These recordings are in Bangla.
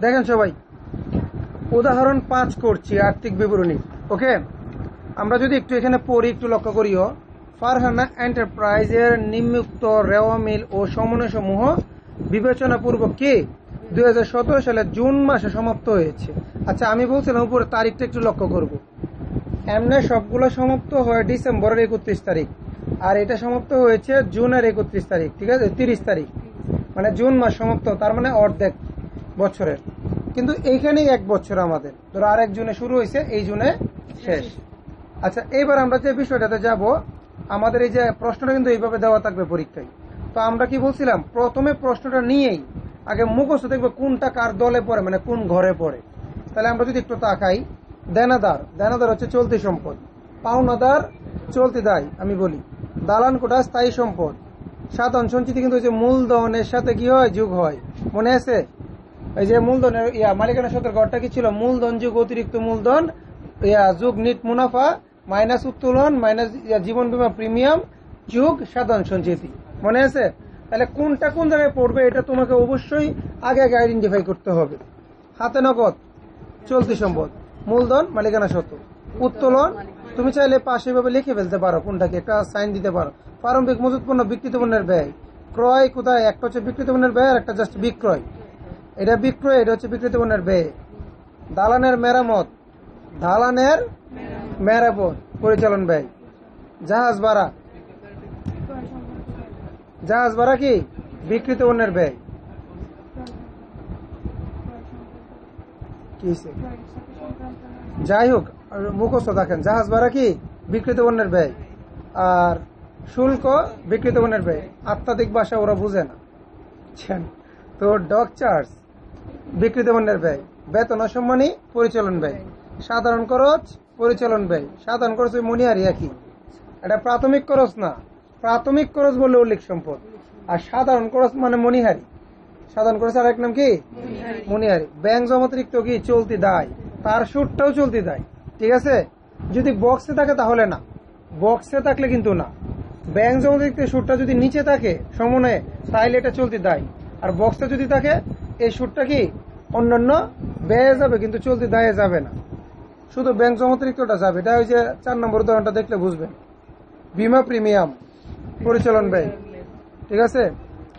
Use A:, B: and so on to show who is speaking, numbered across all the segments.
A: দেখেন সবাই, উদাহরণ 5 করছি আর্থিক বিবরণী। ওকে, আমরা যদি একটু এখানে পড়ি, একটু লক্ষ্য করিও। ফারহানা এন্টারপ্রাইজের নিম্নোক্ত রেওয়া মিল ও সমন্বয় সমূহ বিবেচনাপূর্বক কি 2017 সালের জুন মাসে সমাপ্ত হয়েছে। আচ্ছা, আমি বলছিলাম উপরে তারিখটা একটু লক্ষ্য করব। এমনি সবগুলো সমাপ্ত হয় ডিসেম্বরের 31 তারিখ, আর এটা সমাপ্ত হয়েছে জুনের 31 তারিখ, ঠিক আছে, 30 তারিখ, মানে জুন মাস সমাপ্ত, তার মানে অর্ধেক বছরের। কিন্তু এইখানেই 1 বছর আমাদের, ধরো আরেক জুনে শুরু হয়েছে, এই জুনে শেষ। আচ্ছা, এইবার আমরা যে বিষয়টাতে যাব, আমাদের এই যে প্রশ্নটা কিন্তু এইভাবে দেওয়া থাকবে পরীক্ষায়। তো আমরা কি বলছিলাম, প্রথমে প্রশ্নটা নিয়েই আগে মুখস্থ দেখবে কোনটা কার দলে পড়ে, মানে কোন ঘরে পড়ে। তাহলে আমরা যদি একটু তাকাই, দেনাদার হচ্ছে চলতি সম্পদ, পাওনাদার চলতি দায়, আমি বলি দালান কোটা স্থায়ী সম্পদ, সাধারণ সঞ্চিতি কিন্তু ওই যে মূলধনের সাথে কি হয়, যোগ হয়, মনে আছে? এই যে মূলধনের মালিকানা সত্ত্বের ঘরটা কি ছিল, মূলধন যোগ অতিরিক্ত মূলধন যোগ নিট মুনাফা মাইনাস উত্তোলন মাইনাস জীবন বীমা প্রিমিয়াম যোগ সাধারণ সঞ্চিতি, মনে আছে? তাহলে কোনটা কোন জায়গায় পড়বে এটা তোমাকে অবশ্যই আগে আইডেন্টিফাই করতে হবে। হাতে নগদ চলতি সম্পদ, মূলধন মালিকানা সত্ত্ব, উত্তোলন তুমি চাইলে পাশে ভাবে লিখে ফেলতে পারো, কোনটাকে একটা সাইন দিতে পারো। প্রারম্ভিক মজুত পণ্য বিক্রিত পণ্যের ব্যয়, ক্রয় কোথায়, একটা হচ্ছে বিক্রিত পণ্যের ব্যয় আর একটা জাস্ট বিক্রয়, এটা বিক্রয়, এটা হচ্ছে বিক্রিত পণ্যের ব্যয়। দালানের মেরামত, পরিচালন ব্যয়। জাহাজ ভাড়া কি বিক্রিত পণ্যের ব্যয়। যাই হোক, মুখস্থ দেখেন, জাহাজ ভাড়া কি বিক্রিত পণ্যের ব্যয়, আর শুল্ক বিক্রিত পণ্যের ব্যয়। আত্মাধিক ভাষা ওরা বুঝে না, তো ডক চার্জ বিক্রিত পণ্যের ব্যয়, বেতন অসম্মানী পরিচালন ব্যয়, সাধারণ খরচ পরিচালন ব্যয়। সাধারণ খরচ ওই মনিহারি একই, এটা প্রাথমিক খরচ না, প্রাথমিক খরচ বললে উল্লেখ সম্পদ, আর সাধারণ খরচ মানে মনিহারি। সাধারণ খরচ আর এক নাম কি মনিহারি। ব্যাংক জমাতিরিক্ত কি চলতি দায়, তার সুদটাও চলতি দায়, ঠিক আছে? যদি বক্সে থাকে তাহলে না, বক্সে থাকলে কিন্তু না। ব্যাংক জমাতিরিক্ত সুদটা যদি নিচে থাকে সমন্বয়ে, তাহলে এটা চলতি দায়। আর বক্সে যদি থাকে, এই সুদটা কি অন্যান্য ব্যয়ে যাবে, কিন্তু চলতি দায়ে যাবে না, শুধু ব্যাংক জমাতিরিক্তটা যাবে। এটা ওই যে 4 নম্বর উদাহরণটা দেখলে বুঝবেন। বীমা প্রিমিয়াম পরিচালন ব্যয়, ঠিক আছে?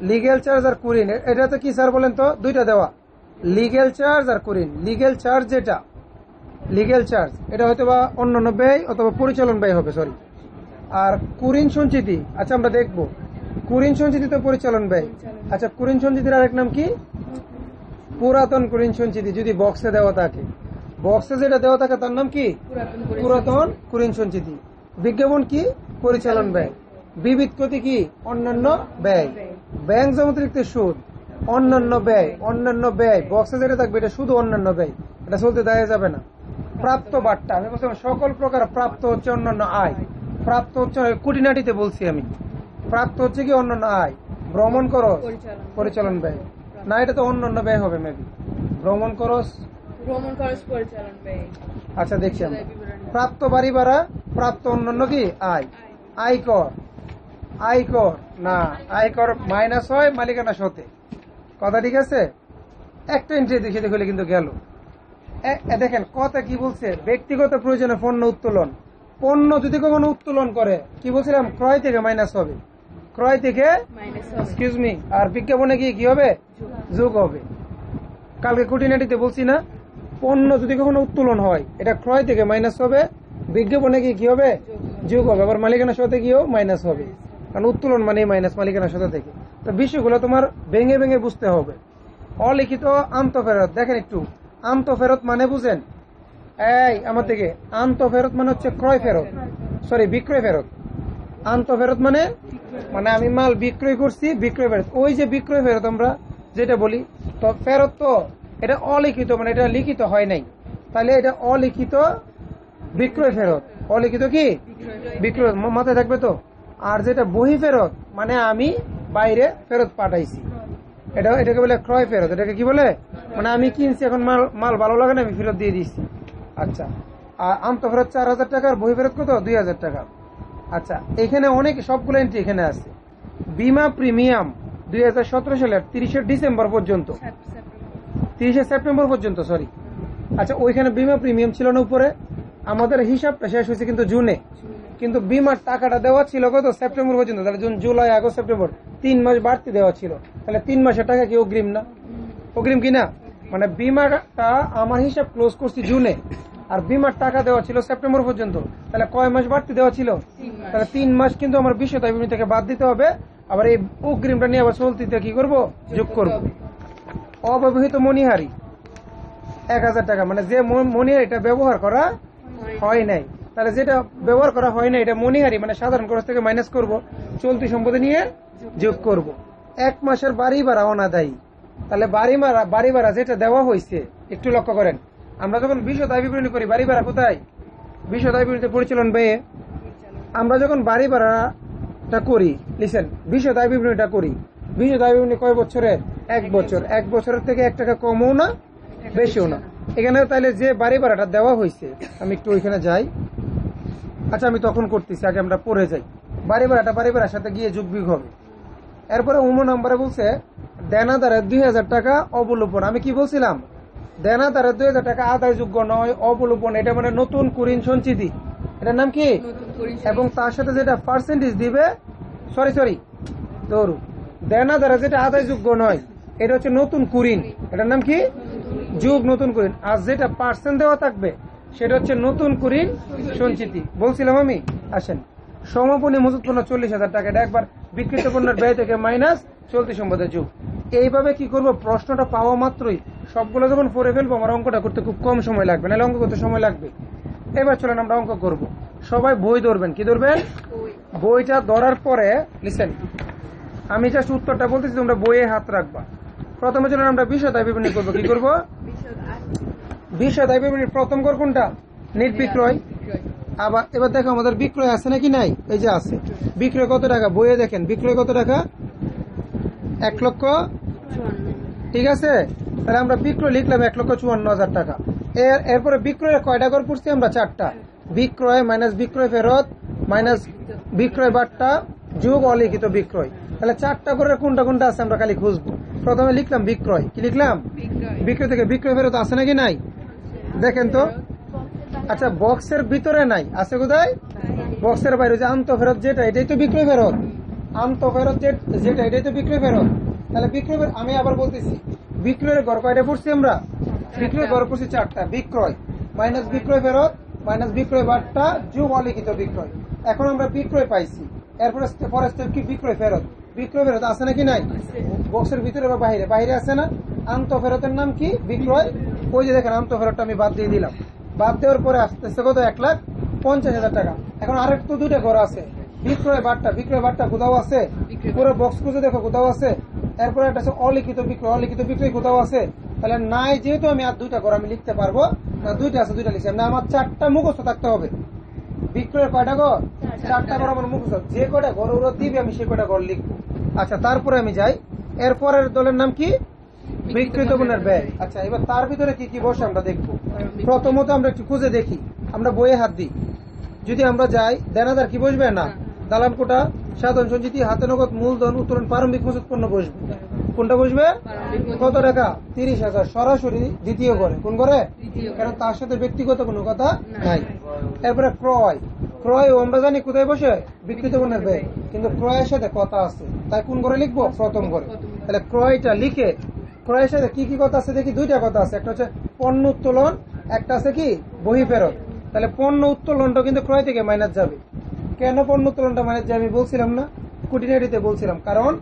A: লিগেল চার্জ আর কুরিন, এটাতে কি স্যার বলেন তো? দুইটা দেওয়া, লিগেল চার্জ আর কুরিন। লিগেল চার্জ এটা হয়তো বা অন্যান্য ব্যয় অথবা পরিচালন ব্যয় হবে, সরি। আর কুরিন সঞ্চিতি, আচ্ছা আমরা দেখবো, কুরিন সঞ্চিতি তো পরিচালন ব্যয়। আচ্ছা, কুরিন সঞ্চিতির আরেক নাম কি? পুরাতন কুরিন সঞ্চিতি, যদি বক্সে দেওয়া থাকে। বক্সে যেটা দেওয়া থাকে তার নাম কি? পুরাতন কুরিন সঞ্চিতি। বিজ্ঞাপন কি? পরিচালন ব্যয়। বিবিধ ক্ষতি কি? অন্যান্য ব্যয়। ব্যাংক জমাতিরিক্ত সুদ অন্যান্য ব্যয়, বক্সে যেটা থাকবে এটা শুধু অন্যান্য ব্যয়, এটা চলতে দেওয়া যাবে না। প্রাপ্ত বাট্টা, আমি বলছিলাম সকল প্রকার প্রাপ্ত হচ্ছে অন্যান্য আয়, প্রাপ্ত হচ্ছে কুটিনাটিতে বলছি আমি, প্রাপ্ত হচ্ছে কি অন্যান্য আয়। ভ্রমণ খরচ পরিচালন ব্যয়, না এটা তো অন্যান্য ব্যয় হবে মেবি, ভ্রমণ খরচ পরিচালন ব্যয়। আচ্ছা দেখছি আমরা, প্রাপ্ত বাড়ি ভাড়া, প্রাপ্ত অন্যান্য কি আয়। আয়কর না, আয়কর মাইনাস হয় মালিকানা সতে, কথা ঠিক আছে? একটা এন্ট্রি দেখে হলে কিন্তু গেল। দেখেন কথা কি বলছে, ব্যক্তিগত প্রয়োজনে পণ্য উত্তোলন। পণ্য যদি কখনো উত্তোলন করে, কি বলছিলাম, ক্রয় থেকে মাইনাস হবে, এক্সকিউজ মি। আর বিজ্ঞাপনে কি হবে, যোগ হবে। কালকে খুঁটিনাটিতে বলছি না, পণ্য যদি কখনো উত্তোলন হয়, এটা ক্রয় থেকে মাইনাস হবে, বিজ্ঞাপনে কি হবে, যোগ হবে। আবার মালিকানার সাথে গিয়েও মাইনাস হবে, কারণ উত্তোলন মানে মাইনাস মালিকানার সাথে থেকে। তো বিষয়গুলো তোমার ভেঙে ভেঙে বুঝতে হবে। অলিখিত আন্তঃফেরত, দেখেন একটু, আন্তঃফেরত মানে বুঝেন, এই আমার থেকে, আন্তঃফেরত মানে হচ্ছে বিক্রয় ফেরত। আন্তঃফেরত মানে আমি মাল বিক্রয় করছি, বিক্রয় ফেরত, ওই যে বিক্রয় ফেরত আমরা যেটা বলি। তো ফেরত তো এটা অলিখিত, মানে এটা লিখিত হয় নাই, তাহলে এটা অলিখিত বিক্রয় ফেরত। অলিখিত কি বিক্রয়, মাথায় থাকবে তো। আর যেটা বহি ফেরত, মানে আমি বাইরে ফেরত পাঠাইছি, এটাকে বলে ক্রয় ফেরত। এটাকে কি বলে, মানে আমি কিনছি, এখন মাল ভালো লাগে না, আমি ফেরত দিয়ে দিচ্ছি। আচ্ছা, আর আন্তঃফেরত 4,000 টাকা, আর বহি ফেরত কত, 2,000 টাকা। আচ্ছা, এখানে অনেক সবগুলো এন্ট্রি এখানে আছে। বীমা প্রিমিয়াম 2017 সালের 30 ডিসেম্বর পর্যন্ত, 30 সেপ্টেম্বর পর্যন্ত, সরি। আচ্ছা, ওইখানে বিমা প্রিমিয়াম ছিল না উপরে, আমাদের হিসাবটা শেষ হয়েছে কিন্তু জুনে, কিন্তু বিমার টাকাটা দেওয়া ছিল কত সেপ্টেম্বর পর্যন্ত, তাহলে জুন জুলাই আগস্ট সেপ্টেম্বর 3 মাস বাড়তি দেওয়া ছিল, তাহলে 3 মাসের টাকা কি অগ্রিম না? অগ্রিম কি না? মানে বিমাটা আমার হিসাব ক্লোজ করছি জুনে, আর বিমার টাকা দেওয়া ছিল সেপ্টেম্বর পর্যন্ত, তাহলে কয় মাস বাড়তি দেওয়া ছিল? তাহলে 3 মাস কিন্তু আমার বিষয় দায় বিবরণী থেকে বাদ দিতে হবে, আবার এই অগ্রিমটা নিয়ে আবার চলতিতে কি করব, যোগ করব। অব্যবহৃত মণিহারি 1000 টাকা, মানে যে মণিহারিটা ব্যবহার করা হয় নাই, তাহলে যেটা ব্যবহার করা হয় না এটা মণিহারি, মানে সাধারণ খরচ থেকে মাইনাস করব, চলতি সম্পদে নিয়ে যোগ করব। 1 মাসের বাড়ি ভাড়া অনাদায়ী, তাহলে বাড়ি ভাড়া যেটা দেওয়া হয়েছে, একটু লক্ষ্য করেন, আমরা যখন বিষয় দায় বিবরণী করি বাড়ি ভাড়া কোথায়? বিষয় দায় বিবরণীতে পরিচালন ব্যয়ে। আমরা যখন বাড়ি ভাড়াটা করি, লিসেন, বিষয় দায় বিবরণীটা করি, বিষয় দায় বিবরণী কয় বছরের? 1 বছর। 1 বছরের থেকে 1 টাকা কমও না বেশিও না। এখানে তাহলে যে বাড়ি ভাড়াটা দেওয়া হয়েছে, আমি একটু ওইখানে যাই। আচ্ছা, আমি তখন করতেছি, আগে আমরা পড়ে যাই। বাড়ি ভাড়ার সাথে গিয়ে যোগ বিয়োগ হবে। এরপরে নম্বরে বলছে দেনাদারের 2000 টাকা অবলোপন। আমি কি বলছিলাম? দেনাদারের 2000 টাকা আদায়যোগ্য নয়, অবলোপন, এটা মানে নতুন কুরিন সঞ্চিতি, এটার নাম কি? এবং তার সাথে যেটা পার্সেন্টেজ দিবে, সরি ধরু, দেনাদারের যেটা আদায়যোগ্য নয় এটা হচ্ছে নতুন কুরিন, এটার নাম কি? যোগ নতুন কুরিন। আর যেটা পার্সেন্ট দেওয়া থাকবে সেটা হচ্ছে নতুন কুরিন সঞ্চিতি, বলছিলাম আমি। আসেন, সমাপনী মজুত পণ্য 40,000 টাকা, এটা একবার বিক্রিত পণ্যের ব্যয় থেকে মাইনাস চলতি সম্পদের যোগ। এইভাবে কি করব, প্রশ্নটা পাওয়া মাত্রই সবগুলো যখন পড়ে ফেলবো আমার অঙ্কটা করতে খুব কম সময় লাগবে, নাহলে অঙ্ক করতে সময় লাগবে। এবার চলেন আমরা অঙ্ক করব। সবাই বই ধরবেন। কি ধরবেন? বইটা ধরার পরে লিসেন, আমি জাস্ট উত্তরটা বলতেছি, তোমরা বইয়ে হাত রাখবা। প্রথমে চলেন আমরা বিষয় দায় বিবরণী করবো। কি করব? বিষয় দায় বিবরণীর প্রথম ঘর কোনটা? নেট বিক্রয়। আবার এবার দেখো আমাদের বিক্রয় আছে নাকি নাই? এই যে আছে। বিক্রয় কত টাকা? বইয়ে দেখেন বিক্রয় কত টাকা? 1 লক্ষ। ঠিক আছে, তাহলে আমরা বিক্রয় লিখলাম 1,54,000 টাকা। এরপরে বিক্রয়ের কয়টা ঘর পড়ছি আমরা? 4টা। বিক্রয় মাইনাস বিক্রয় ফেরত মাইনাস বিক্রয় বাট্টা যোগ অলিখিত বিক্রয়। তাহলে 4টা ঘরের কোনটা কোনটা আছে আমরা খালি খুঁজবো। প্রথমে লিখলাম বিক্রয়। কি লিখলাম? বিক্রয় থেকে বিক্রয় ফেরত আছে নাকি নাই দেখেন তো। আচ্ছা, বক্সের ভিতরে নাই, আছে কোথায়? বক্সের বাইরে। যে আন্ত ফেরত যেটা, এটাই তো বিক্রয় ফেরত। আন্ত ফেরত যেটা, এটাই তো বিক্রয় ফেরত। তাহলে বিক্রয়, আমি আবার বলতেছি, বিক্রয়ের ঘর কয়টা পড়ছি আমরা? বিক্রয় ঘর পড়ছি 4টা। বিক্রয় মাইনাস বিক্রয় ফেরত মাইনাস বিক্রয় বাট্টা যোগ অলিখিত বিক্রয়। এখন আমরা বিক্রয় পাইছি, এরপরে পরের স্টেপ কি? বিক্রয় ফেরত। বিক্রয় ফেরত আছে নাকি নাই? বক্সের ভিতরে বা বাইরে? বাইরে আছে না? আন্ত ফেরতের নাম কি? বিক্রয়। ওই যে দেখেন আন্ত ফেরতটা আমি বাদ দিয়ে দিলাম। বাদ দেওয়ার পরে আসতেছে কত? 1,50,000 টাকা। এখন আরেকটু 2টা ঘর আছে। বিক্রয় বাট্টা কোথাও আছে? পুরো বক্স খুঁজে দেখো কোথাও আছে। এরপরে একটা আছে অলিখিত বিক্রয়। অলিখিত বিক্রয় কোথাও আছে? তাহলে নাই, যেহেতু আমি আর 2টা ঘর আমি লিখতে পারবো না, 2টা আছে, 2টা লিখছি না। আমার 4টা মুখস্থ থাকতে হবে। বিক্রয়ের কয়টা ঘর? 4টা ঘর আমার মুখস্থ। যে কয়টা ঘর ওরা দিবে আমি সে কয়টা ঘর লিখবো। আচ্ছা, তারপরে আমি যাই, এরপরের দলের নাম কি? বিক্রিত পণ্যের ব্যয়। আচ্ছা, এবার তার ভিতরে কি কি বসে আমরা দেখবো। প্রথমত আমরা একটু খুঁজে দেখি, আমরা বইয়ে হাত দিই। যদি আমরা যাই, দেনাদার কি বসবে না? দালান কোটা, সাধারণ সঞ্চিতি, হাতে নগদ, মূলধন, উত্তোলন, প্রারম্ভিক মজুত পণ্য বসবে। কোনটা বসবে? কত টাকা? 30,000। সরাসরি দ্বিতীয় ঘরে। কোন ঘরে? কারণ তার সাথে ব্যক্তিগত কোনো কথা নাই। এরপরে ক্রয়। ক্রয় আমরা জানি কোথায় বসে? বিক্রিত পণ্যের ব্যয়, কিন্তু ক্রয়ের সাথে কথা আছে, তাই কোন ঘরে লিখবো? প্রথম ঘরে। তাহলে ক্রয়টা লিখে, ক্রয়ের সাথে কি কি কথা আছে দেখি। 2টা কথা আছে, একটা হচ্ছে পণ্য উত্তোলন, একটা আছে কি? বহি ফেরত। তাহলে পণ্য উত্তোলনটা কিন্তু ক্রয় থেকে মাইনাস যাবে। কেন পণ্য উত্তোলনটা মাইনাস যাবে আমি বলছিলাম না, কুটিনারিতে বলছিলাম। কারণ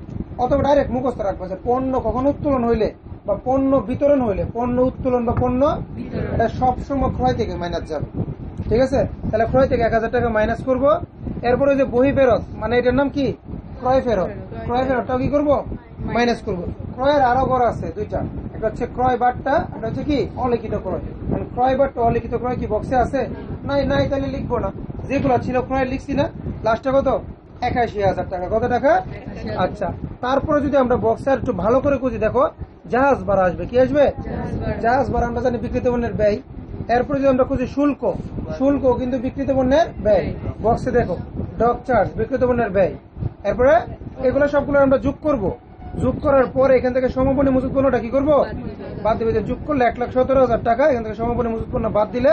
A: অথবা ডাইরেক্ট মুখস্থ রাখবো যে পণ্য কখন উত্তোলন হইলে বা পণ্য বিতরণ হইলে, পণ্য উত্তোলন বা পণ্য এটা সবসময় ক্রয় থেকে মাইনাস যাবে। ঠিক আছে, তাহলে ক্রয় থেকে 1,000 টাকা মাইনাস করবো। এরপরে যে বহি ফেরত, মানে এটার নাম কি? ক্রয় ফেরত। ক্রয় ফেরতটাও কি করবো? মাইনাস করবো। ক্রয়ের আরো ঘর আছে 2টা, একটা হচ্ছে ক্রয় বাট্টা, একটা হচ্ছে কি? অলিখিত ক্রয়। ক্রয় বাট্টা অলিখিত ক্রয় কি বক্সে আছে? নাই। তাহলে লিখবো না। যেগুলো ছিল ক্রয় লিখছি না। লাস্টে কত? 81,000 টাকা। কত টাকা? আচ্ছা, তারপরে যদি আমরা বক্সের একটু ভালো করে খুঁজি, দেখো জাহাজ ভাড়া আসবে। কি আসবে? জাহাজ ভাড়া আমরা জানি বিক্রিত পণ্যের ব্যয়। এরপরে যদি আমরা খুঁজি শুল্ক, শুল্ক কিন্তু বিক্রিত পণ্যের ব্যয়। বক্সে দেখো ডক চার্জ বিক্রিত পণ্যের ব্যয়। এরপরে এগুলো সবগুলো আমরা যোগ করব। যোগ করার পরে এখান থেকে সমাপনী মজুত পণ্যটা কি করবো, বাদ দিবে। যোগ করলে 1,17,000 টাকা, এখান থেকে সমাপনী মজুত পণ্য বাদ দিলে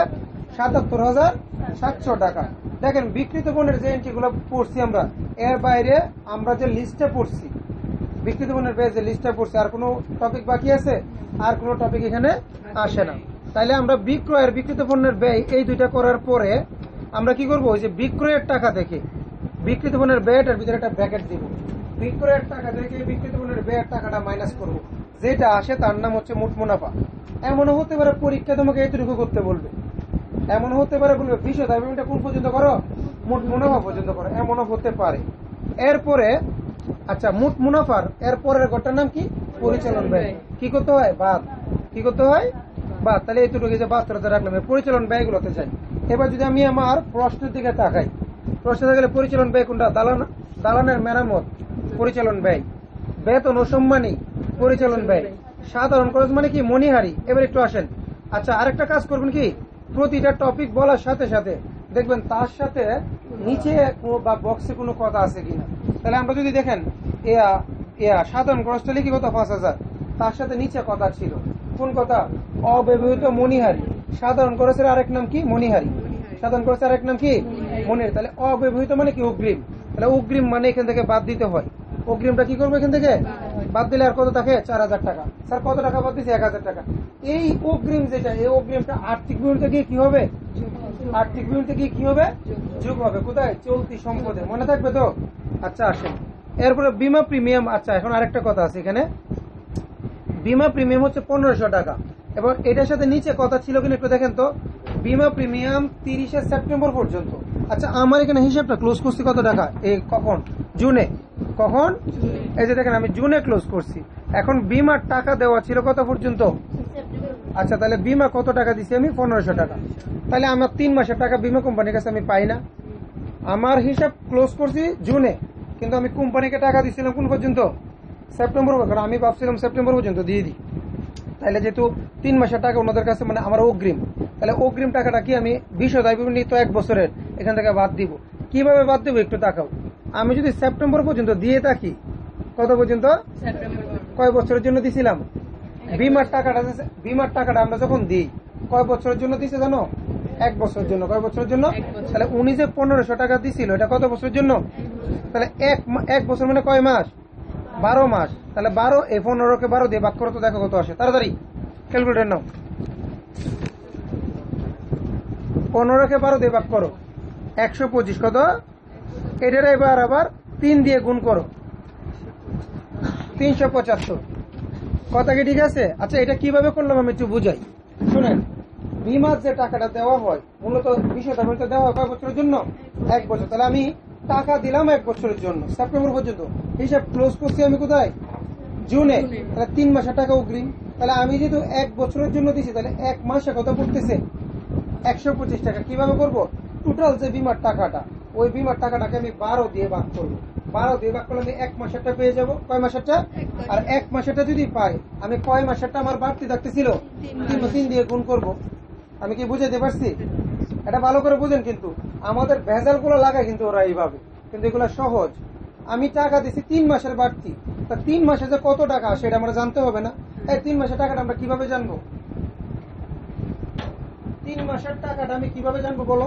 A: 77,700 টাকা। দেখেন বিক্রিত পণ্যের যে এন্ট্রি গুলো পড়ছি আমরা, এর বাইরে আমরা যে লিস্টটা পড়ছি, বিক্রিত পণ্যের বাইরে যে লিস্টটা পড়ছি, আর কোনো টপিক বাকি আছে? আর কোনো টপিক এখানে আসে না। তাইলে আমরা বিক্রয়ের বিক্রিত পণ্যের ব্যয় এই দুইটা করার পরে আমরা কি করবো, ওই যে বিক্রয়ের টাকা থেকে বিক্রিত পণ্যের ব্যয়টার ভিতরে একটা ব্র্যাকেট দিব। বিক্রয়ের টাকা থেকে বিক্রিত পণ্যের ব্যয়ের টাকাটা মাইনাস করব, যেটা আসে তার নাম হচ্ছে মোট মুনাফা। এমনও হতে পারে পরীক্ষা তোমাকে এইটুকু করতে বলবে, এমন হতে পারে বলবে বিষয় দাবিটা কোন পর্যন্ত করো, মোট মুনাফা পর্যন্ত করো, এমনও হতে পারে। এরপরে আচ্ছা, মোট মুনাফার এরপরের ঘরটার নাম কি, পরিচালন ব্যয়। কি করতে হয়, বাদ। কি করতে হয়, বাদ। তাহলে এইটুকু যে 72,000 রাখলাম, পরিচালন ব্যয়গুলোতে যাই। এবার যদি আমি আমার প্রশ্নের দিকে তাকাই, প্রশ্নে থাকলে পরিচালন ব্যয় কোনটা, দালানের মেরামত পরিচালন ব্যয়, বেতন ও সম্মানী পরিচালন ব্যয়, সাধারণ খরচ মানে কি, মনিহারি। এবার একটু আসেন, আচ্ছা আরেকটা কাজ করবেন কি, প্রতিটা টপিক বলার সাথে সাথে দেখবেন তার সাথে নিচে বা বক্সে কোনো কথা আছে কিনা। তাহলে আমরা যদি দেখেন সাধারণ খরচটা লিখি কত, 5,000, তার সাথে নিচে কথা ছিল কোন কথা, অব্যবহৃত মনিহারি। সাধারণ খরচের আরেক নাম কি, মনিহারি। সাধারণ খরচের আরেক নাম কি, মনিহারি। তাহলে অব্যবহৃত মানে কি, অগ্রিম। তাহলে অগ্রিম মানে এখান থেকে বাদ দিতে হয়। অগ্রিমটা কি করবো, এখান থেকে বাদ দিলে আর কত থাকে, 4,000 টাকা। স্যার কত টাকা বাদ দিচ্ছে, 1,000 টাকা। এই অগ্রিম যেটা, এই অগ্রিমটা আর্থিক বিবরণীতে গিয়ে কি হবে, আর্থিক বিবরণীতে গিয়ে কি হবে, যোগ হবে। কোথায়, চলতি সম্পদে। মনে থাকবে তো? আচ্ছা আসেন, এরপরে বিমা প্রিমিয়াম। আচ্ছা এখন আরেকটা কথা আছে এখানে, বিমা প্রিমিয়াম হচ্ছে 1,500 টাকা। এবং এটার সাথে নিচে কথা ছিল কিনা একটু দেখেন তো, বিমা প্রিমিয়াম 30 সেপ্টেম্বর পর্যন্ত। আচ্ছা আমার এখানে হিসাবটা ক্লোজ করছি কত টাকা, এই কখন, জুনে। কখন, এই যে দেখেন আমি জুনে ক্লোজ করছি। এখন বিমার টাকা দেওয়া ছিল কত পর্যন্ত, আচ্ছা তাহলে বিমা কত টাকা দিছি আমি, 1,500 টাকা। তাহলে আমার 3 মাসের টাকা বিমা কোম্পানির কাছে আমি পাই না। আমার হিসাব ক্লোজ করছি জুনে, কিন্তু আমি কোম্পানিকে টাকা দিচ্ছিলাম কোন পর্যন্ত, সেপ্টেম্বর। কারণ আমি ভাবছিলাম সেপ্টেম্বর পর্যন্ত দিয়ে দিই। তাহলে যেহেতু 3 মাসের টাকা ওনাদের কাছে মানে আমার অগ্রিম, তাহলে অগ্রিম টাকাটা কি আমি বিষয় দায় বিবরণী তো 1 বছরের, এখান থেকে বাদ দিব। কিভাবে বাদ দিব একটু তাকাও। আমি যদি সেপ্টেম্বর পর্যন্ত দিয়ে থাকি, কত পর্যন্ত, কয় বছরের জন্য দিছিলাম, বিমার টাকাটা আমরা যখন দিই কয় বছরের জন্য দিছে জানো, 1 বছরের জন্য। কয় বছরের জন্য, তাহলে উনি যে 1,500 টাকা দিছিল এটা কত বছরের জন্য, তাহলে 1 বছর মানে কয় মাস, 12 মাস। তাহলে 12, এই 15কে 12 দিয়ে ভাগ করো তো, দেখো কত আসে, তাড়াতাড়ি ক্যালকুলেটর নাও। 15কে 12 দিয়ে ভাগ করো, 125 কত, এটার এবার আবার 3 দিয়ে গুণ করো, 375। কথা কি ঠিক আছে? আচ্ছা এটা কিভাবে করলাম আমি একটু বুঝাই, শুনেন। বিমার যে টাকাটা দেওয়া হয় মূলত বিষয়টা দেওয়া হয় কয় বছরের জন্য, 1 বছর। তাহলে আমি টাকা দিলাম 1 বছরের জন্য, সেপ্টেম্বর পর্যন্ত। হিসাব ক্লোজ করছি আমি কোথায়, জুনে। তাহলে 3 মাসের টাকা অগ্রিম। তাহলে আমি যেহেতু 1 বছরের জন্য দিছি, তাহলে 1 মাসে কত পড়তেছে, 125 টাকা। কিভাবে করব, টোটাল যে বিমার টাকাটা, ওই বিমার টাকাটাকে আমি 12 দিয়ে ভাগ করবো। 12 দিয়ে ভাগ করলে আমি 1 মাসেরটা পেয়ে যাবো। কয় মাসেরটা, আর 1 মাসেরটা যদি পাই, আমি কয় মাসেরটা আমার বাড়তি থাকতেছিল, 3 দিয়ে গুণ করব। আমি কি বুঝাইতে পারছি? এটা ভালো করে বুঝেন। কিন্তু আমাদের ভেজাল গুলো লাগায় কিন্তু ওরা এইভাবে, কিন্তু এগুলো সহজ। আমি টাকা দিছি 3 মাসের বাড়তি, তা 3 মাসে যে কত টাকা সেটা আমরা জানতে হবে না? এই 3 মাসের টাকাটা আমরা কিভাবে জানবো, 3 মাসের টাকাটা আমি কিভাবে জানবো বলো?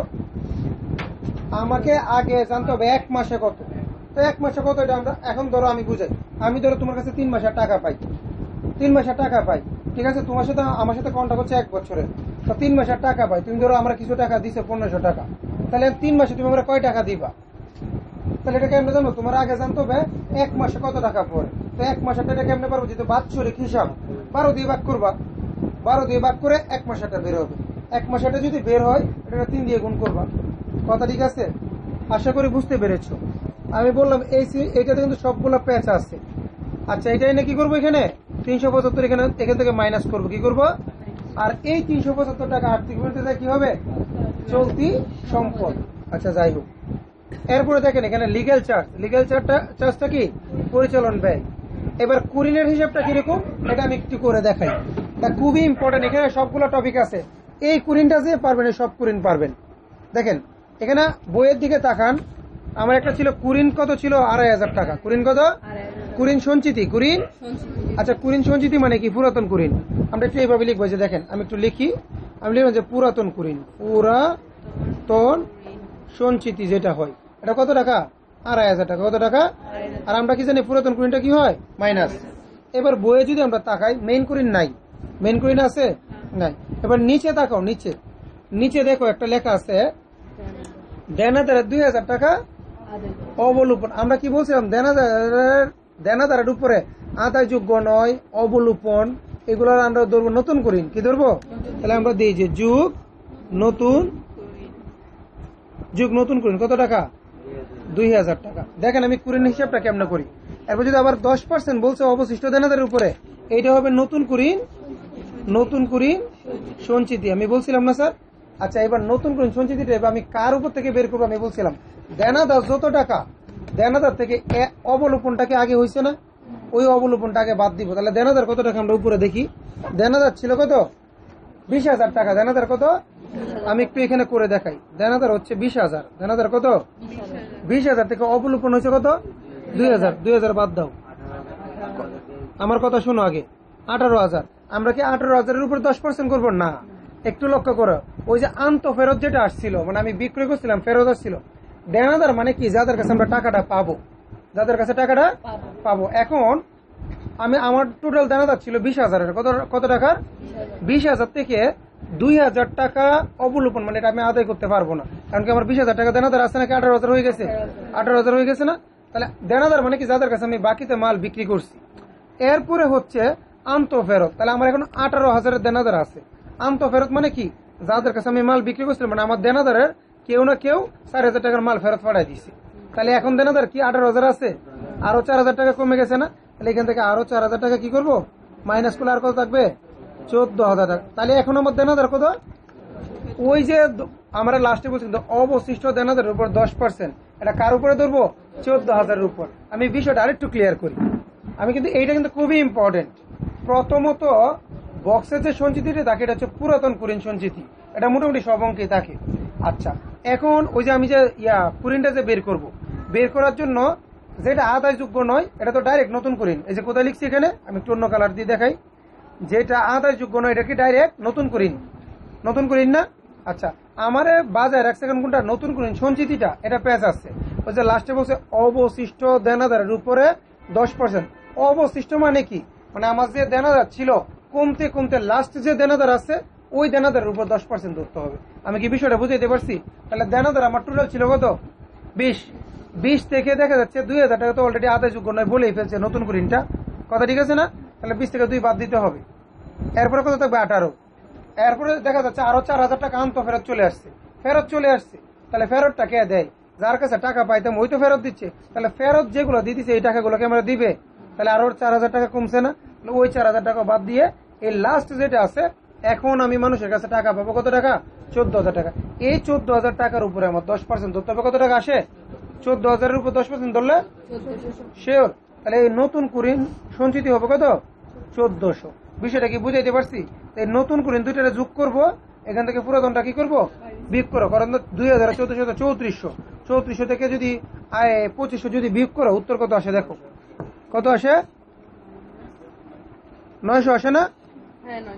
A: আমাকে আগে জানতে হবে 1 মাসে কত। তো 1 মাসে কত এটা আমরা এখন ধরো আমি বুঝাই। আমি ধরো তোমার কাছে 3 মাসের টাকা পাই, 3 মাসের টাকা পাই, ঠিক আছে? তোমার সাথে আমার সাথে কন্ট্যাক্ট হচ্ছে 1 বছরের। তো 3 মাসের টাকা পাই, তুমি ধরো আমরা কিছু টাকা দিছে 1,500 টাকা। তাহলে 3 মাসে তুমি আমরা কয় টাকা দিবা? তাহলে এটা কেমনে জানো? তোমার আগে জানতে হবে 1 মাসে কত টাকা পড়ে। তো 1 মাসের টাকা কেমনে পারবো? যেহেতু বাৎসরিক হিসাব, 12 দিয়ে ভাগ করবা, 12 দিয়ে ভাগ করে 1 মাসেরটা বের হবে। 1 মাসেরটা যদি বের হয়, এটা 3 দিয়ে গুণ করবা। কথা ঠিক আছে? আশা করি বুঝতে পেরেছো। আমি বললাম এইটাতে কিন্তু সবগুলো প্যাচ আছে। আচ্ছা এটাই না কি করবো, এখানে 375 এখান থেকে মাইনাস করবো। কি করবো? আর এই 375 টাকা আর্থিক বিবরণীতে কি হবে? চলতি সম্পদ। আচ্ছা যাই হোক, এরপরে দেখেন এখানে লিগ্যাল চার্জ। লিগ্যাল চার্জটা কি? পরিচালন ব্যয়। এবার কুরিনের হিসাবটা কিরকম এটা আমি একটু করে দেখাই। তা খুবই ইম্পর্টেন্ট, এখানে সবগুলো টপিক আছে। এই কুরিনটা যে পারবেন, সব কুরিন পারবেন। দেখেন এখানে বইয়ের দিকে তাকান, আমার একটা ছিল কুরিন, কত ছিল? 2,500 টাকা। কুরিন কত? কুরিন সঞ্চিতি, কুরিন। আচ্ছা, কুরিন সঞ্চিতি মানে কি? পুরাতন কুরিন। আমরা একটু এইভাবে লিখবো, যে দেখেন আমি একটু লিখি, আমি লিখবো যে পুরাতন কুরিন, পুরাতন সঞ্চিতি যেটা হয় এটা কত টাকা? 2500 টাকা। কত টাকা? আর আমরা কি জানি পুরাতন কুরিনটা কি হয়? মাইনাস। এবার বইয়ে যদি আমরা তাকাই, মেইন কুরিন নাই। মেইন কুরিন আছে? নাই। এবার নিচে তাকাও, নিচে নিচে দেখো একটা লেখা আছে, দেনাদারের 2000 টাকা অবলোপন। আমরা কি বলছিলাম? দেনাদারের উপরে আদায়যোগ্য নয়, অবলোপন, এগুলোর আমরা ধরবো নতুন কুরিন। কি ধরবো? তাহলে আমরা দিই যে যুগ নতুন কুরিন। কত টাকা? 2000 টাকা। দেখেন আমি কুরিন হিসাবটা কেমন করি। এরপর যদি আবার 10% বলছে অবশিষ্ট দেনাদারের উপরে, এইটা হবে নতুন কুরিন সঞ্চিতি। আমি বলছিলাম না স্যার? আচ্ছা, এবার নতুন কুরিন সঞ্চিতিটা এবার আমি কার উপর থেকে বের করবো? আমি বলছিলাম দেনাদার যত টাকা, দেনাদার থেকে অবলোপনটাকে আগে হয়েছে না, ওই অবলোপনটা আগে বাদ দিব। তাহলে দেনাদার কত টাকা আমরা উপরে দেখি। দেনাদার ছিল কত? 20,000 টাকা। দেনাদার কত? আমি একটু এখানে করে দেখাই। দেনাদার হচ্ছে 20,000। দেনাদার কত? 20,000 থেকে অবলোপন হয়েছে কত? 2,000। 2,000 বাদ দাও। আমার কথা শোনো আগে। 18,000। আমরা কি 18,000-এর উপর 10% করবো? না। একটু লক্ষ্য করো, ওই যে আন্ত ফেরত যেটা আসছিল, মানে আমি বিক্রয় করছিলাম, ফেরত আসছিল। দেনাদার মানে কি? যাদের কাছে আমরা টাকাটা পাবো, যাদের কাছে টাকাটা পাবো। এখন আমার টোটাল দেনাদার ছিল 20,000-এর। কত টাকার? 20,000 থেকে 2,000 টাকা অবলোপন, মানে এটা আমি আদায় করতে পারবো না, কারণ কি আমার 20,000 টাকা দেনাদার আছে নাকি? 18,000 হয়ে গেছে। 18,000 হয়ে গেছে না? তাহলে দেনাদার মানে কি? যাদের কাছে আমি বাকিতে মাল বিক্রি করছি। এরপরে হচ্ছে আন্ত ফেরত। তাহলে আমার এখন 18,000-এর দেনাদার আছে। আন্ত ফেরত মানে কি? যাদের কাছে আমি মাল বিক্রি করছিলাম, মানে আমার দেনাদারের কেউ না কেউ 4,000 টাকার মাল ফেরত পাঠাই দিছে। তাহলে এখন দেনাদার কি 18,000 আছে? আরো 4,000 টাকা কমে গেছে না? তাহলে এখান থেকে আরো 4,000 টাকা কি করবো? মাইনাস করলে আর কত থাকবে? 14,000 টাকা। তাহলে এখন আমার দেনাদার কত? ওই যে আমরা লাস্টে বলছি অবশিষ্ট দেনাদারের উপর 10%, এটা কার উপরে ধরবো? 14,000-এর উপর। আমি বিষয়টা আরেকটু ক্লিয়ার করি। আমি কিন্তু এইটা কিন্তু খুবই ইম্পর্টেন্ট। প্রথমত বক্সের যে সঞ্চিতিটা থাকে এটা হচ্ছে পুরাতন কুরিন সঞ্চিতি, এটা মোটামুটি সব অঙ্কে থাকে। আচ্ছা, এখন ওই যে আমি যে কুরিনটা যে বের করার জন্য যেটা আদায়যোগ্য নয়, এটা তো ডাইরেক্ট নতুন কুরিন। এই যে কোথায় লিখছি এখানে, আমি একটু অন্য কালার দিয়ে দেখাই। যেটা আদায়যোগ্য নয় এটা কি ডাইরেক্ট নতুন কুরিন না? আচ্ছা, আমার বাজার এক সেকেন্ড, কোনটা নতুন কুরিন সঞ্চিতিটা? এটা পেজ আছে, ওই যে লাস্টে বলছে অবশিষ্ট দেনাদারের উপরে 10%। অবশিষ্ট মানে কি? মানে আমার যে দেনাদার ছিল কমতে কমতে লাস্ট যে দেনাদার আছে ওই দেনাদারের উপর 10% ধরতে হবে। আমি কি বিষয়টা বুঝাইতে পারছি? তাহলে দেনাদার আমার টোটাল ছিল কত? 20 থেকে দেখা যাচ্ছে 2,000 টাকা তো অলরেডি আদায়যোগ্য নয় বলেই ফেলছে নতুন কুরিনটা। কথা ঠিক আছে না? তাহলে 20 থেকে 2 বাদ দিতে হবে। এরপরে কত থাকবে? 18। এরপরে দেখা যাচ্ছে আরো 4,000 টাকা আন্ত ফেরত চলে আসছে। তাহলে ফেরতটা কে দেয়? যার কাছে টাকা পাইতাম ওই তো ফেরত দিচ্ছে। তাহলে ফেরত যেগুলো দিতেছে এই টাকাগুলোকে আমরা দিবে। তাহলে আরো 4,000 টাকা কমছে না? ওই 4,000 টাকা বাদ দিয়ে এই লাস্ট যেটা আছে, এখন আমি মানুষের কাছে টাকা পাবো কত টাকা? 14,000 টাকা। এই 14,000 টাকার উপরে আমার 10% ধরতে হবে। কত টাকা আসে? 14,000-এর উপর 10% ধরলে শিওর। তাহলে এই নতুন কুরিন সঞ্চিতি হবে কত? 1,400। বিষয়টা কি বুঝাইতে পারছি? এই নতুন কুরিন দুইটা যোগ করব, এখান থেকে পুরাতনটা কি করব? বিয়োগ করো। কারণ 2,000 1400 3400। 3400 থেকে যদি 2500 যদি বিয়োগ করো, উত্তর কত আসে দেখো। কত আসে? 900 আসে না?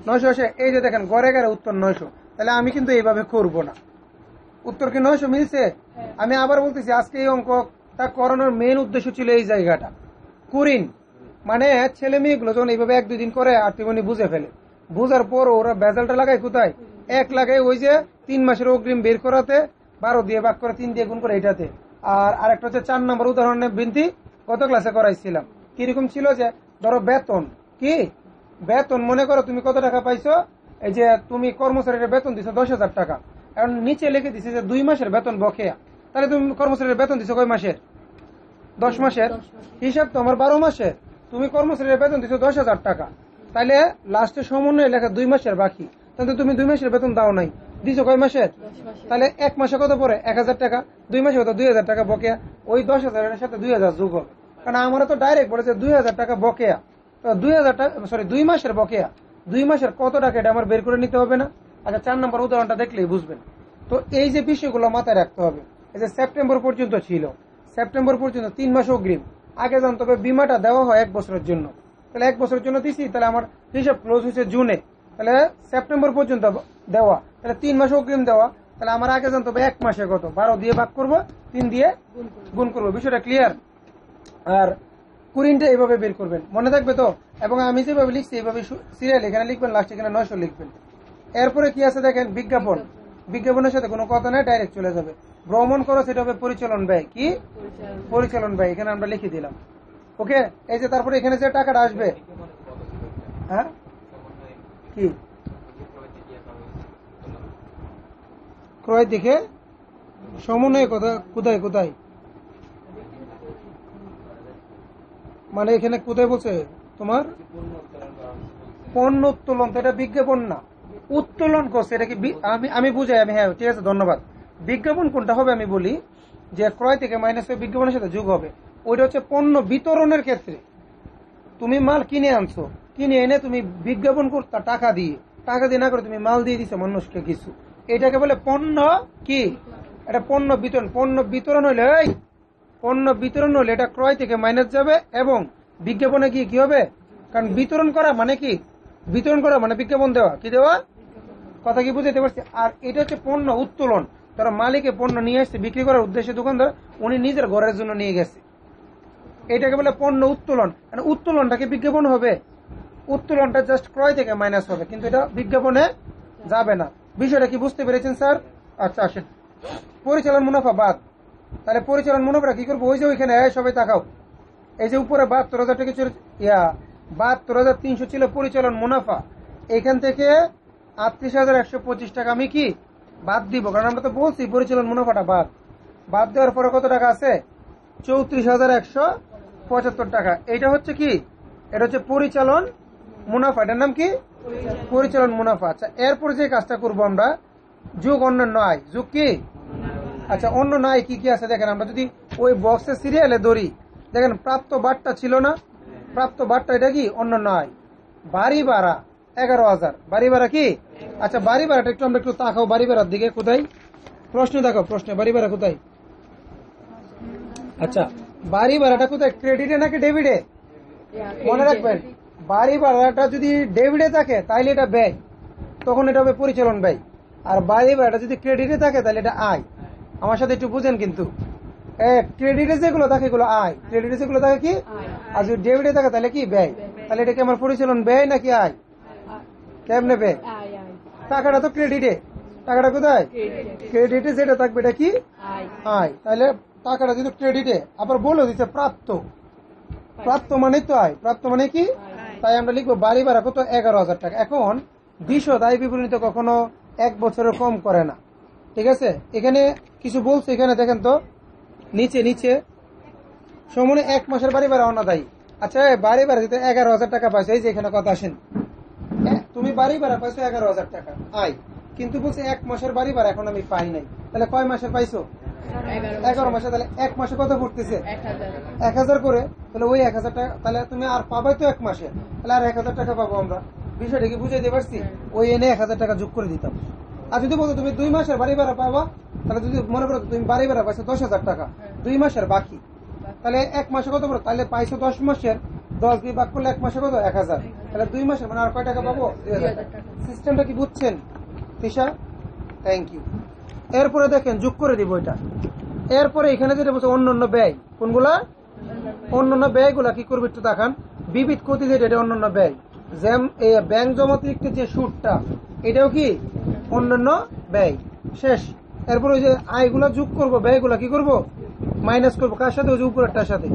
A: 900 আসে। এই যে দেখেন গড়ে গড়ে উত্তর 900। তাহলে আমি কিন্তু এইভাবে করব না। উত্তর কি 900 মিলছে? আমি আবার বলতেছি, আজকে এই অঙ্কটা করানোর মেইন উদ্দেশ্য ছিল এই জায়গাটা। কুরিন মানে ছেলে মেয়েগুলো যখন এইভাবে 1-2 দিন করে আর্থিকনি বুঝে ফেলে, বুঝার পর ওরা বেজালটা লাগায় কোথায়? এক লাগায় ওই যে 3 মাসের অগ্রিম বের করাতে, 12 দিয়ে ভাগ করে 3 দিয়ে গুণ করে এটাতে। আর আরেকটা হচ্ছে 4 নম্বর উদাহরণের বৃদ্ধি গত ক্লাসে করাইছিলাম। কিরকম ছিল? যে ধরো বেতন, কি বেতন মনে করো তুমি কত টাকা পাইছো, এই যে তুমি কর্মচারীর বেতন দিছো 10,000 টাকা। এখন নিচে লিখে দিছে যে 2 মাসের বেতন বকেয়া। তাহলে তুমি কর্মচারীর বেতন দিছো কয় মাসের? 10 মাসের। হিসাব তো আমার 12 মাসের। তুমি কর্মচারীর বেতন দিছো 10,000 টাকা, তাহলে লাস্টে সমন্বয় লেখা 2 মাসের বাকি। কিন্তু তুমি 2 মাসের বেতন দাও নাই, দিছো কয় মাসের? তাহলে 1 মাসে কত পড়ে? 1,000 টাকা। 2 মাসে কত? 2,000 টাকা বকেয়া। ওই 10,000-এর সাথে 2,000 যোগ হবে, কারণ আমরা তো ডাইরেক্ট বলেছে 2,000 টাকা বকেয়া। তো 2,000 টাকা, সরি 2 মাসের বকেয়া। 2 মাসের কত টাকা এটা আমার বের করে নিতে হবে না? আচ্ছা, 4 নম্বর উদাহরণটা দেখলেই বুঝবেন। তো এই যে বিষয়গুলো মাথায় রাখতে হবে। এই যে সেপ্টেম্বর পর্যন্ত ছিল, সেপ্টেম্বর পর্যন্ত 3 মাস অগ্রিম, আগে জানতে হবে বিমাটা দেওয়া হয় 1 বছরের জন্য, তাহলে 1 বছরের জন্য দিছি, তাহলে আমার হিসাব ক্লোজ হয়েছে জুনে, তাহলে সেপ্টেম্বর পর্যন্ত দেওয়া, তাহলে 3 মাস অগ্রিম দেওয়া, তাহলে আমার আগে জানতে হবে 1 মাসে কত, 12 দিয়ে ভাগ করবো, 3 দিয়ে গুণ করবো। বিষয়টা ক্লিয়ার? আর কুরিনটা এইভাবে বের করবেন, মনে থাকবে তো? এবং আমি যেভাবে লিখছি এইভাবে সিরিয়াল এখানে লিখবেন, লাস্ট এখানে 900 লিখবেন। এরপরে কি আছে দেখেন, বিজ্ঞাপন। বিজ্ঞাপনের সাথে কোনো কথা নাই, ডাইরেক্ট চলে যাবে। ভ্রমণ করো, সেটা হবে পরিচালন ব্যয়। কি পরিচালন ব্যয়, এখানে আমরা লিখে দিলাম। ওকে, এই যে তারপরে এখানে যে টাকাটা আসবে, হ্যাঁ কি ক্রয় দিকে সমন্বয় কথা কোথায় কোথায়, মানে এখানে কোথায় বলছে তোমার পণ্য উত্তোলন, তো এটা বিজ্ঞাপন না, উত্তোলন করছে এটা কি আমি বুঝাই, আমি হ্যাঁ ঠিক আছে ধন্যবাদ। বিজ্ঞাপন কোনটা হবে আমি বলি, যে ক্রয় থেকে মাইনাস হয়ে বিজ্ঞাপনের সাথে যোগ হবে, ওইটা হচ্ছে পণ্য বিতরণের ক্ষেত্রে। তুমি মাল কিনে আনছো, কিনে এনে তুমি বিজ্ঞাপন করতে টাকা দিয়ে না করে তুমি মাল দিয়ে দিছো মানুষকে কিছু, এটাকে বলে পণ্য কি, এটা পণ্য বিতরণ। পণ্য বিতরণ হলে এটা ক্রয় থেকে মাইনাস যাবে এবং বিজ্ঞাপনে গিয়ে কি হবে, কারণ বিতরণ করা মানে কি, বিতরণ করা মানে বিজ্ঞাপন দেওয়া, কি দেওয়া, কথা কি বুঝাইতে পারছি? আর এটা হচ্ছে পণ্য উত্তোলন, তারা মালিকে পণ্য নিয়ে আসছে বিক্রি করার উদ্দেশ্যে, দোকানদার উনি নিজের ঘরের জন্য নিয়ে গেছে, এটাকে বলে পণ্য উত্তোলন। উত্তোলনটাকে বিজ্ঞাপন হবে, উত্তোলনটা জাস্ট ক্রয় থেকে মাইনাস হবে, কিন্তু এটা বিজ্ঞাপনে যাবে না। বিষয়টা কি বুঝতে পেরেছেন স্যার? আচ্ছা আসেন, পরিচালন মুনাফা বাদ। তাহলে পরিচালন মুনাফাটা কি করবো, ওই যে ওইখানে সবাই তাকাও, এই যে উপরে 72,000 টাকা ছিল, 72,300 ছিল পরিচালন মুনাফা, এখান থেকে 38,125 টাকা আমি কি বাদ দিব, কারণ আমরা তো বলছি পরিচালন মুনাফাটা বাদ দেওয়ার পরে কত টাকা আছে, 34,175 টাকা। এটা হচ্ছে কি, এটা হচ্ছে পরিচালন মুনাফা, এটার নাম কি পরিচালন মুনাফা। আচ্ছা, এরপর যে কাজটা করবো আমরা, যোগ অন্যান্য আয়, যোগ কি, আচ্ছা অন্যান্য আয় কি কি আছে দেখেন, আমরা যদি ওই বক্সের সিরিয়ালে ধরি, দেখেন প্রাপ্ত বাট্টা ছিল না, প্রাপ্ত বাট্টা এটা কি অন্যান্য আয়, বাড়ি ভাড়া 11,000, বাড়ি ভাড়া কি, আচ্ছা বাড়ি ভাড়াটা একটু আমরা একটু তাকাও, বাড়ি ভাড়ার দিকে কোথায়, প্রশ্ন দেখো, প্রশ্নে বাড়ি ভাড়া কোথায়, আচ্ছা বাড়ি ভাড়াটা কোথায়, ক্রেডিটে নাকি ডেবিটে, মনে রাখবেন বাড়ি ভাড়াটা যদি ডেবিটে থাকে তাহলে এটা ব্যয়, তখন এটা হবে পরিচালন ব্যয়, আর বাড়ি ভাড়াটা যদি ক্রেডিটে থাকে তাহলে এটা আয়। আমার সাথে একটু বুঝেন কিন্তু, ক্রেডিটে যেগুলো থাকে এগুলো আয়, ক্রেডিটে যেগুলো থাকে কি, আর যদি ডেবিটে থাকে তাহলে কি ব্যয়, তাহলে এটা কি আমার পরিচালন ব্যয় নাকি আয়, কেমনে ব্যয়, টাকাটা তো ক্রেডিটে, টাকাটা কোথায় ক্রেডিটে, যেটা থাকবে এটা কি আয়, তাহলে টাকাটা যদি ক্রেডিটে, আবার বলে দিচ্ছে প্রাপ্ত মানে তো আয়, প্রাপ্ত মানে কি, তাই আমরা লিখবো বাড়ি ভাড়া কত 11,000 টাকা। এখন বিশদ আয় বিবরণী তো কখনো 1 বছরের কম করে না, ঠিক আছে? এখানে কিছু বলছে, এখানে দেখেন তো নিচে সমনে 1 মাসের বাড়ি ভাড়া অনাদায়ী। আচ্ছা বাড়ি ভাড়া দিতে 11,000 টাকা পাইছো, এই যে এখানে কথা আসেন, তুমি বাড়ি ভাড়া পাইছো 11,000 টাকা আয়, কিন্তু বলছে 1 মাসের বাড়ি ভাড়া এখন আমি পাই নাই, তাহলে কয় মাসের পাইছো, 11 মাসে, তাহলে 1 মাসে কত পড়তেছে 1,000 করে, তাহলে ওই 1,000 টাকা, তাহলে তুমি আর পাবাই তো 1 মাসে, তাহলে আর 1,000 টাকা পাবো আমরা। বিষয়টা কি বুঝাইতে পারছি? ওই এনে 1,000 টাকা যোগ করে দিতাম। আর যদি বলতো তুমি 2 মাসের বাড়ি ভাড়া পাবা, তাহলে যদি মনে করো তুমি বাড়ি ভাড়া পাইছো 10,000 টাকা, 2 মাসের বাকি, তাহলে 1 মাসে কত পড়ো, তাহলে পাইছো 10 মাসের, 10 দিয়ে ভাগ করলে 1 মাসে কত 1,000, তাহলে 2 মাসের মানে আর কয় টাকা পাবো, 2,000 টাকা। সিস্টেমটা কি বুঝছেন তিশা? Thank you. এরপরে দেখেন যোগ করে দিব এটা। এরপরে এখানে যেটা বলছে অন্যান্য ব্যয়, কোনগুলা অন্যান্য ব্যয়গুলা কি করবে একটু দেখান, বিবিধ ক্ষতি যেটা, এটা অন্যান্য ব্যয়, যেমন ব্যাংক জমাতিরিক্ত যে সুদটা, এটাও কি অন্যান্য ব্যয়। শেষ। এরপর ওই যে আয়গুলা যোগ করবো, ব্যয়গুলা কি করব মাইনাস করবো, কার সাথে, ওই যে উপরেরটার সাথে,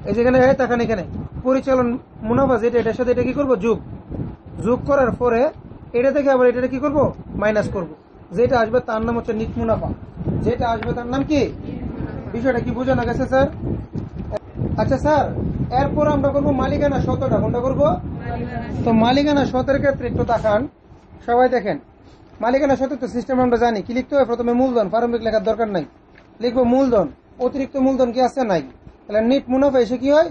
A: এই যেখানে তাকান, এখানে পরিচালন মুনাফা যেটা, এটার সাথে এটা কি করবো যোগ করার পরে এটা থেকে আবার এটা কি করব মাইনাস করব, যেটা আসবে তার নাম হচ্ছে নিট মুনাফা, যেটা আসবে তার নাম কি। বিষয়টা কি বোঝানো গেছে স্যার? আচ্ছা স্যার, এরপর আমরা করবো মালিকানা শতটা, কোনটা করবো, তো মালিকানা শতের ক্ষেত্রে একটু তাকান সবাই, দেখেন মালিকানা শতের তো সিস্টেম আমরা জানি, কি লিখতে হবে, প্রথমে মূলধন, প্রারম্ভিক লেখার দরকার নাই, লিখবো মূলধন, অতিরিক্ত মূলধন কি আছে নাই, তাহলে নিট মুনাফা এসে কি হয়,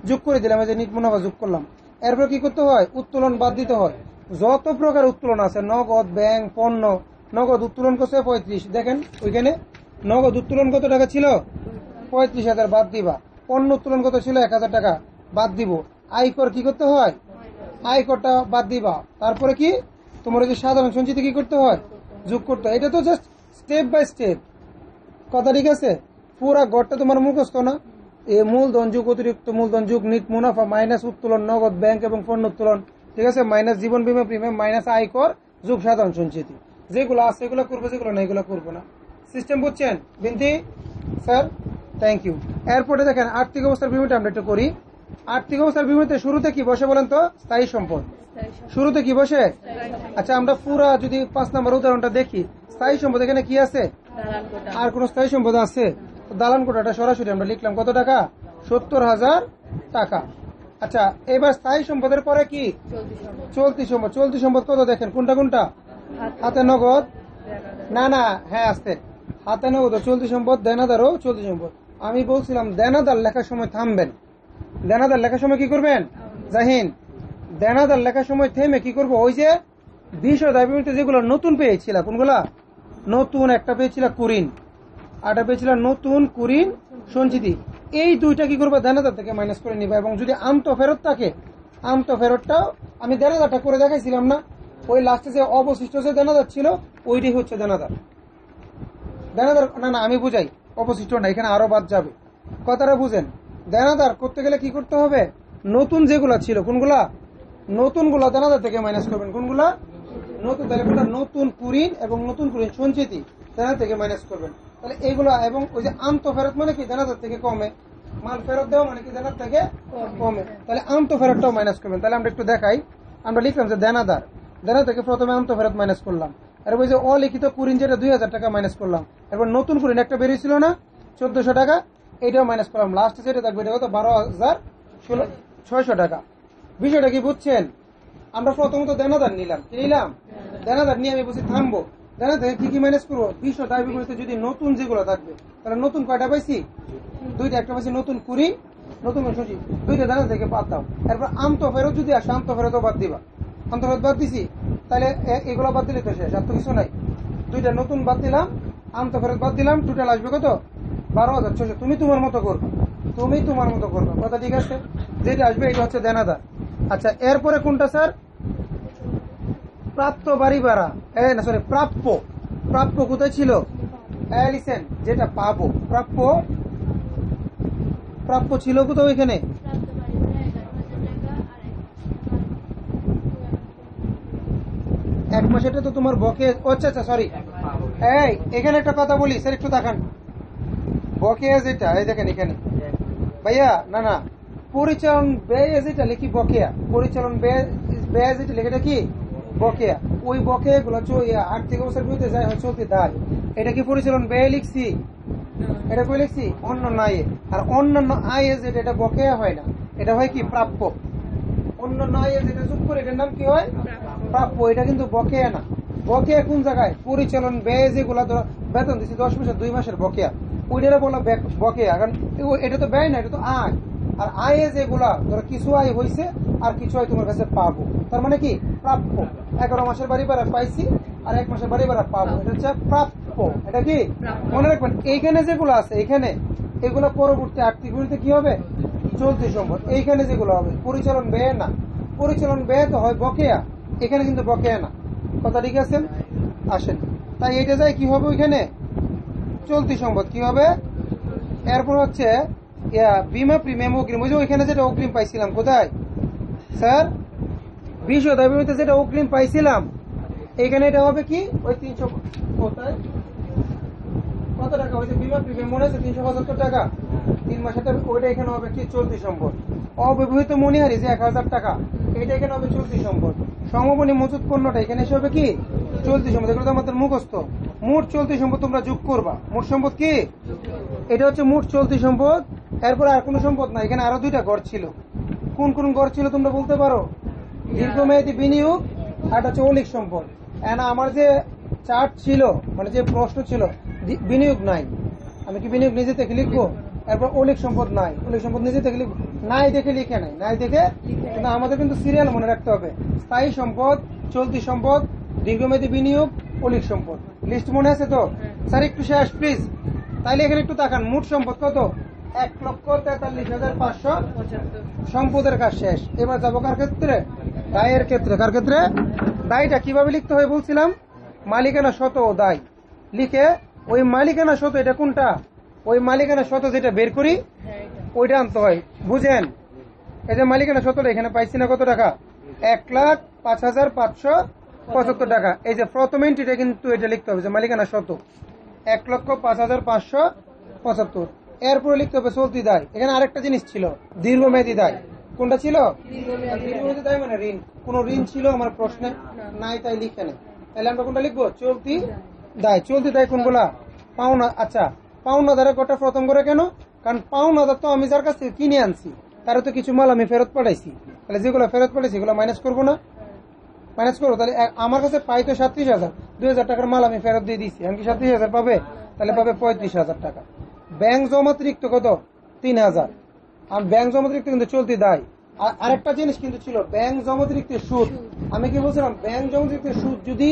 A: যোগ করে দিলাম, এই যে নিট মুনাফা যোগ করলাম। এরপর কি করতে হয়, উত্তোলন বাদ দিতে হয়, যত প্রকার উত্তোলন আছে, নগদ, ব্যাংক, পণ্য, নগদ উত্তোলন করছে 35, দেখেন ওইখানে নগদ উত্তোলন কত টাকা ছিল, 35,000 বাদ দিবা, পণ্য উত্তোলন কত ছিল 1000 টাকা, বাদ দিব। আয়কর কি করতে হয়, আয়করটা বাদ দিবা। তারপরে কি তোমার যে সাধারণ সঞ্চিতি কি করতে হয়, যোগ করতে হয়। এটা তো জাস্ট স্টেপ বাই স্টেপ কথা, ঠিক আছে? পুরা গড়টা তোমার মুখস্থ না? মূলধন যুগ, অতিরিক্ত মূলধন যুগ, নিট মুনাফা, মাইনাস উত্তোলন নগদ ব্যাংক এবং পণ্য উত্তোলন, ঠিক আছে, মাইনাস জীবন বীমা প্রিমিয়াম, মাইনাস আয়কর, যোগ সাধারণ সঞ্চিতি। যেগুলো আছে এগুলো করবো, যেগুলো না এগুলো করবো না। সিস্টেম বুঝছেন বিনতি স্যার? Thank you. এরপরে দেখেন আর্থিক অবস্থার বিবরণটা আমরা একটু করি। আর্থিক অবস্থার বিবরণীতে শুরুতে কি বসে বলেন তো? স্থায়ী সম্পদ। শুরুতে কি বসে? আচ্ছা আমরা পুরা যদি 5 নম্বর উদাহরণটা দেখি, স্থায়ী সম্পদ এখানে কি আছে? আর কোন স্থায়ী সম্পদ আছে? দালান কোটাটা সরাসরি আমরা লিখলাম কত টাকা? 70,000 টাকা। আচ্ছা এবার স্থায়ী সম্পদের পরে কি? চলতি সম্পদ। চলতি সম্পদ কত দেখেন, কোনটা কোনটা? হাতে নগদ, না না হ্যাঁ আসতে, হাতে নগদ চলতি সম্পদ, দেনাদারও চলতি সম্পদ। আমি বলছিলাম দেনাদার লেখার সময় থামবেন। দেনাদার লেখার সময় কি করবেন? জাহিন, দেনাদার লেখার সময় থেমে কি করবো, ওই যে বিষয় দায় বিবরণীতে যেগুলো নতুন পেয়েছিল, কোনগুলা নতুন? একটা পেয়েছিল কুরিন, আরটা পেয়েছিল নতুন কুরিন সঞ্চিতি। এই দুইটা কি করবো, দেনাদার থেকে মাইনাস করে নিবা। এবং যদি আমতো ফেরত থাকে, আমতো ফেরতটাও আমি দেনাদারটা করে দেখাইছিলাম না? ওই লাস্টে যে অবশিষ্ট যে দেনাদার ছিল ওইটাই হচ্ছে দেনাদার। দেনাদার না না আমি বুঝাই, অবশিষ্ট না, এখানে আরো বাদ যাবে। কথাটা বুঝেন? দেনাদার করতে গেলে কি করতে হবে, নতুন যেগুলা ছিল, কোনগুলা? নতুন গুলা দেনাদার থেকে মাইনাস করবেন। কোনগুলা? নতুন। তাহলে কোনটা? নতুন কুরিন এবং নতুন কুরিন সঞ্চিতি দেনাদার থেকে মাইনাস করবেন। তাহলে এইগুলা, এবং ওই যে আমতো ফেরত মানে কি দেনাদার থেকে কমে, মাল ফেরত দেওয়া মানে কি দেনাদার থেকে কমে, তাহলে আমতো ফেরতটাও মাইনাস করবেন। তাহলে আমরা একটু দেখাই। আমরা লিখলাম যে দেনাদার, দেনাদার থেকে প্রথমে আমতো ফেরত মাইনাস করলাম, এরপর যে অলিখিত কুরিন যেটা 2000 টাকা মাইনাস করলাম, এরপর নতুন কুরিন একটা বেরিয়েছিল না 1400 টাকা, এইটাও মাইনাস করলাম। লাস্টে যেটা থাকবে এটা কত? 12,600 টাকা। বিষয়টা কি বুঝছেন? আমরা প্রথমত দেনাদার নিলাম, কি নিলাম? দেনাদার নিয়ে আমি বুঝি থামবো। দেনাদার কি কি মাইনাস করবো? বিষয় দায় বিপরীতে যদি নতুন যেগুলো থাকবে, তাহলে নতুন কয়টা পাইছি? দুইটা। একটা পাইছি নতুন কুরিন, নতুন সচিব, দুইটা দেনাদার থেকে বাদ দাও। এরপর আমতো ফেরত যদি আসে, আমতো ফেরতও বাদ দিবা। আমতো ফেরত বাদ দিছি, তাহলে এগুলো বাদ দিলে তো শেষ, আর তো কিছু নাই। দুইটা নতুন বাদ দিলাম, আমতো ফেরত বাদ দিলাম, টোটাল আসবে কত? 12,600। তুমি তোমার মতো করবে, তুমি তোমার মতো করবে, কথা ঠিক আছে? যেটা আসবে এটা হচ্ছে দেনাদার। আচ্ছা এরপরে কোনটা স্যার? প্রাপ্ত বাড়ি ভাড়া, না সরি প্রাপ্য। প্রাপ্য কোথায় ছিল? লিসেন, যেটা পাবো প্রাপ্য, প্রাপ্য ছিল কোথাও এখানে? এক মাস, এটা তো তোমার বকে। আচ্ছা আচ্ছা সরি, এই এখানে একটা কথা বলি স্যার, একটু দেখান। বকেয়া যেটা, এই দেখেন এখানে ভাইয়া, না না পরিচালন ব্যয় যেটা লিখি বকেয়া, পরিচালন ব্যয় যেটা লিখে, এটা কি? বকেয়া। ওই বকেয়া গুলো আর্থিক অবস্থার বিরুদ্ধে যায় হয় চলতি দায়, এটা কি পরিচালন ব্যয় লিখছি? এটা কই লিখছি? অন্যান্য আয়ে। আর অন্যান্য আয়ে যেটা, এটা বকেয়া হয় না, এটা হয় কি? প্রাপ্য। অন্যান্য আয়ে যেটা যোগ করে এটার নাম কি হয়? প্রাপ্য। এটা কিন্তু বকেয়া না। বকেয়া কোন জায়গায়? পরিচালন ব্যয় যেগুলা ধরো বেতন দিচ্ছি 10 মাসের 2 মাসের বকেয়া, ওইটা বলা বকেয়া। কারণ এটা তো ব্যয় না, এটা তো আয়। আর আয়ে যেগুলা ধরো কিছু আয় হয়েছে আর কিছু আয় তোমার কাছে পাবো, তার মানে কি? প্রাপ্য। 11 মাসের বাড়ি ভাড়া পাইছি আর 1 মাসের বাড়ি ভাড়া পাবো, এটা হচ্ছে প্রাপ্য। এটা কি মনে রাখবেন? এইখানে যেগুলো আছে এখানে, এগুলো পরবর্তী আর্থিক বিবরণীতে কি হবে? চলতি সম্পদ। এইখানে যেগুলো হবে পরিচালন ব্যয় না, পরিচালন ব্যয় তো হয় বকেয়া, এখানে কিন্তু বকেয়া না, কথা ঠিক আছে? আসেন, তাই এটা যায় কি হবে ওইখানে? চলতি সম্পদ। কি হবে? এরপর হচ্ছে বীমা প্রিমিয়াম, অগ্রিম। ওই যে ওইখানে যেটা অগ্রিম পাইছিলাম, কোথায় স্যার? বিষয় দায় বিবরণীতে যেটা অগ্রিম পাইছিলাম, এখানে এটা হবে কি? ওই 300, কোথায় কত টাকা হয়েছে বীমা প্রিমিয়াম মনে আছে? 375 টাকা 3 মাসের। ওইটা এখানে হবে কি? চলতি সম্পদ। অব্যবহৃত মনিহারি যে 1000 টাকা, এটা এখানে হবে চলতি সম্পদ। সমবনী মজুত পণ্যটা এখানে এসে হবে কি? চলতি সম্পদ। এগুলো তো আমাদের মুখস্থ। মোট চলতি সম্পদ তোমরা যোগ করবা। মোট সম্পদ কি? এটা হচ্ছে মোট চলতি সম্পদ। এরপর আর কোনো সম্পদ না। এখানে আরো দুইটা ঘর ছিল। কোন কোন ঘর ছিল তোমরা বলতে পারো? দীর্ঘমেয়াদী বিনিয়োগ আর হচ্ছে অলিক সম্পদ। আমার যে চার্ট ছিল, মানে যে প্রশ্ন ছিল, বিনিয়োগ নাই, আমি কি বিনিয়োগ নিজে থেকে লিখবো? এরপর অলিক সম্পদ নাই, অলিক সম্পদ নিজে থেকে লিখবো? নাই দেখে লিখে নাই, নাই দেখে। কিন্তু আমাদের কিন্তু সিরিয়াল মনে রাখতে হবে। স্থায়ী সম্পদ, চলতি সম্পদ, দীর্ঘমেয়াদী বিনিয়োগ, অলিক সম্পদ। লিস্ট মনে আছে তো স্যার? একটু শেষ প্লিজ। তাইলে এখানে একটু তাকান, মোট সম্পদ কত? 1,43,500 সম্পদের কাজ শেষ। এবার যাবো কার ক্ষেত্রে? দায়ের ক্ষেত্রে। কার ক্ষেত্রে? দায়টা কিভাবে লিখতে হয় বলছিলাম, মালিকানা শত ও দায় লিখে ওই মালিকানা শত, এটা কোনটা? ওই মালিকানা শত যেটা বের করি ওইটা আনতে হয়। বুঝেন? এই যে মালিকানা শতটা এখানে পাইছি না, কত টাকা? 1,05,575 টাকা। এই যে প্রথম এন্ট্রিটা কিন্তু এটা লিখতে হবে যে মালিকানা শত 1,05,575। এরপরে লিখতে হবে চলতি দায়। এখানে আরেকটা জিনিস ছিল, দীর্ঘমেয়াদী দায়। কোনটা ছিল? দীর্ঘমেয়াদী দায় মানে ঋণ। কোন ঋণ ছিল আমার প্রশ্নে? নাই, তাই লিখে নেই। তাহলে আমরা কোনটা লিখবো? চলতি দায়। চলতি দায় কোনগুলা? পাওনা। আচ্ছা, পাওনাদারের কথা প্রথম করে কেন? কারণ পাওনাদার তো আমি যার কাছ থেকে কিনে আনছি, তারও তো কিছু মাল আমি ফেরত পাঠাইছি। তাহলে যেগুলো ফেরত পাঠাইছি এগুলো মাইনাস করবো না? মাইনাস করবো। তাহলে আমার কাছে পাই তো 37,000, 2,000 টাকার মাল আমি ফেরত দিয়ে দিচ্ছি। আমি কি 37,000 পাবে? তাহলে পাবে 35,000 টাকা। ব্যাংক জমাতিরিক্ত কত? 3,000। আর ব্যাংক জমাতিরিক্ত কিন্তু চলতি দায়। আরেকটা জিনিস কিন্তু ছিল, ব্যাংক জমাতিরিক্ত সুদ। আমি কি বলছিলাম? ব্যাংক জমাতিরিক্ত সুদ যদি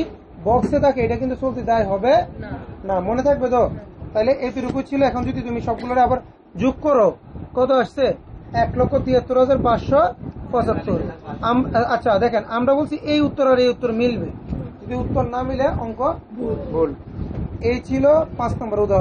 A: বক্সে থাকে এটা কিন্তু চলতি দায় হবে না। মনে থাকবে তো? তাহলে এতটুকু ছিল। এখন যদি তুমি সবগুলো আবার যোগ করো, কত আসছে? 1,73,575। আচ্ছা দেখেন, আমরা বলছি এই উত্তর আর এই উত্তর মিলবে, যদি উত্তর না মিলে অঙ্ক ভুল। এই ছিল 5 নম্বর উদাহরণ।